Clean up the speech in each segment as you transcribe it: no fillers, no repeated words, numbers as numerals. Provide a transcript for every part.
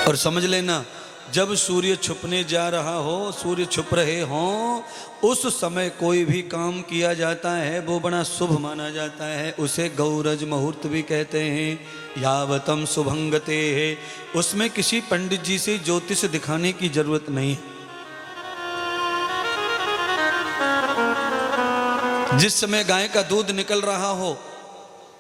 और समझ लेना, जब सूर्य छुपने जा रहा हो, सूर्य छुप रहे हों, उस समय कोई भी काम किया जाता है वो बड़ा शुभ माना जाता है। उसे गौरज मुहूर्त भी कहते हैं। यावतम शुभंगते है, उसमें किसी पंडित जी से ज्योतिष दिखाने की जरूरत नहीं है। जिस समय गाय का दूध निकल रहा हो,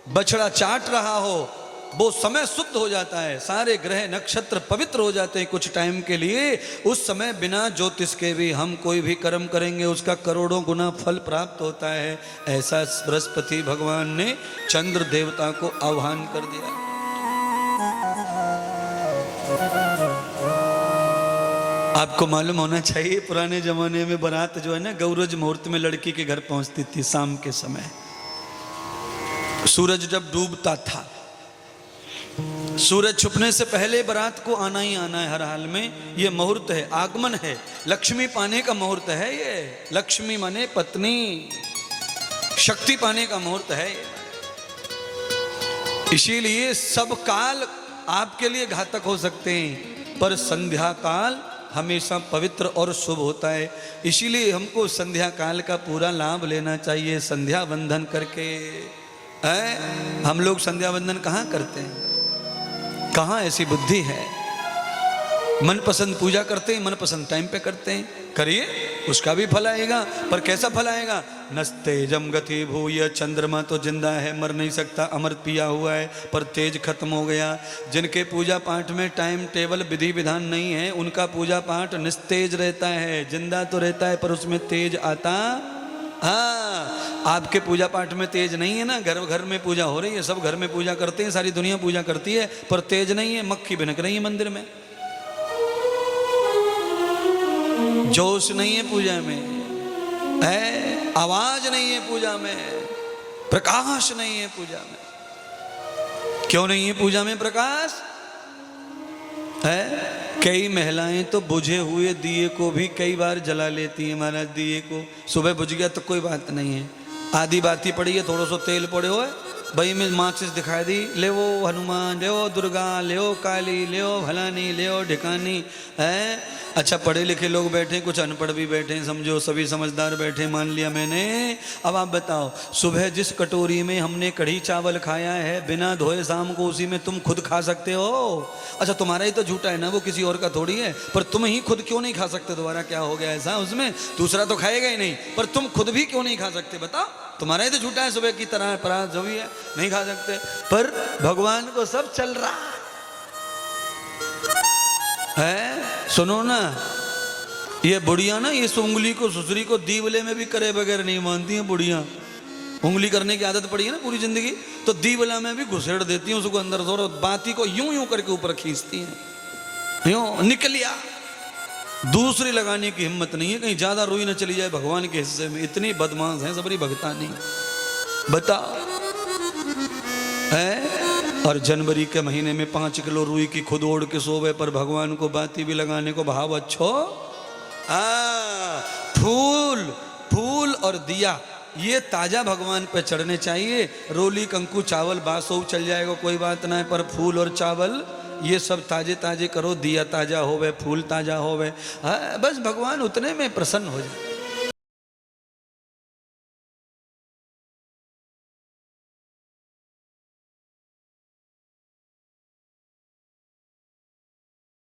बछड़ा चाट रहा हो, वो समय शुद्ध हो जाता है, सारे ग्रह नक्षत्र पवित्र हो जाते हैं कुछ टाइम के लिए। उस समय बिना ज्योतिष के भी हम कोई भी कर्म करेंगे उसका करोड़ों गुना फल प्राप्त होता है। ऐसा बृहस्पति भगवान ने चंद्र देवता को आह्वान कर दिया। आपको मालूम होना चाहिए, पुराने जमाने में बारात जो है ना, गौरज मुहूर्त में लड़की के घर पहुंचती थी शाम के समय। सूरज जब डूबता था, सूरज छुपने से पहले बारात को आना ही आना है हर हाल में। ये मुहूर्त है, आगमन है, लक्ष्मी पाने का मुहूर्त है। ये लक्ष्मी माने पत्नी, शक्ति पाने का मुहूर्त है। इसीलिए सब काल आपके लिए घातक हो सकते हैं, पर संध्या काल हमेशा पवित्र और शुभ होता है। इसीलिए हमको संध्या काल का पूरा लाभ लेना चाहिए। संध्या बंधन करके हम लोग संध्या बंधन कहाँ करते हैं? कहाँ ऐसी बुद्धि है? मनपसंद पूजा करते हैं, मनपसंद टाइम पे करते हैं। करिए, उसका भी फल आएगा। पर कैसा फल आएगा? नस्तेजम गति भूय, चंद्रमा तो जिंदा है, मर नहीं सकता, अमृत पिया हुआ है, पर तेज खत्म हो गया। जिनके पूजा पाठ में टाइम टेबल विधि विधान नहीं है, उनका पूजा पाठ निस्तेज रहता है। जिंदा तो रहता है पर उसमें तेज आता। हाँ, आपके पूजा पाठ में तेज नहीं है ना। घर घर में पूजा हो रही है, सब घर में पूजा करते हैं, सारी दुनिया पूजा करती है, पर तेज नहीं है। मक्खी भिनक रही है मंदिर में, जोश नहीं है पूजा में, है आवाज नहीं है पूजा में, प्रकाश नहीं है पूजा में। क्यों नहीं है पूजा में प्रकाश? है कई महिलाएं तो बुझे हुए दिए को भी कई बार जला लेती हैं। महाराज, दिए को सुबह बुझ गया तो कोई बात नहीं है, आधी बाती पड़ी है, थोड़ा सा तेल पड़े हुए, भाई में माचिस दिखाई दी, ले वो हनुमान, ले वो दुर्गा, ले वो काली, ले वो भलानी, ले वो ढिकानी। है अच्छा, पढ़े लिखे लोग बैठे, कुछ अनपढ़ भी बैठे, समझो सभी समझदार बैठे, मान लिया मैंने। अब आप बताओ, सुबह जिस कटोरी में हमने कढ़ी चावल खाया है बिना धोए, शाम को उसी में तुम खुद खा सकते हो। अच्छा, तुम्हारा ही तो झूठा है ना, वो किसी और का थोड़ी है, पर तुम ही खुद क्यों नहीं खा सकते? दोबारा क्या हो गया ऐसा उसमें? दूसरा तो खाएगा ही नहीं, पर तुम खुद भी क्यों नहीं खा सकते? बताओ, तुम्हारा ही तो झूठा है, सुबह की तरह परात जो भी है नहीं खा सकते, पर भगवान को सब चल रहा है। सुनो ना, ये बुढ़िया ना, ये उंगली को सुसरी को दीवले में भी करे बगैर नहीं मानती हैं बुढ़िया। उंगली करने की आदत पड़ी है ना पूरी जिंदगी, तो दीवला में भी घुसेड़ देती हैं उसको अंदर, जोर बाती को यूं यूं करके ऊपर खींचती हैं, यूं निकलिया। दूसरी लगाने की हिम्मत नहीं है, कहीं ज्यादा रुई न चली जाए भगवान के हिस्से में। इतनी बदमाश है सबरी भगता नहीं, बता है। और जनवरी के महीने में 5 किलो रुई की खुद ओढ़ के सोवे, पर भगवान को बाती भी लगाने को भाव अच्छो। फूल फूल और दिया ये ताजा भगवान पे चढ़ने चाहिए। रोली कंकु चावल बासो चल जाएगा, कोई बात ना है, पर फूल और चावल ये सब ताजे ताजे करो। दिया ताजा होवे, फूल ताजा होवे, बस भगवान उतने में प्रसन्न हो जाए।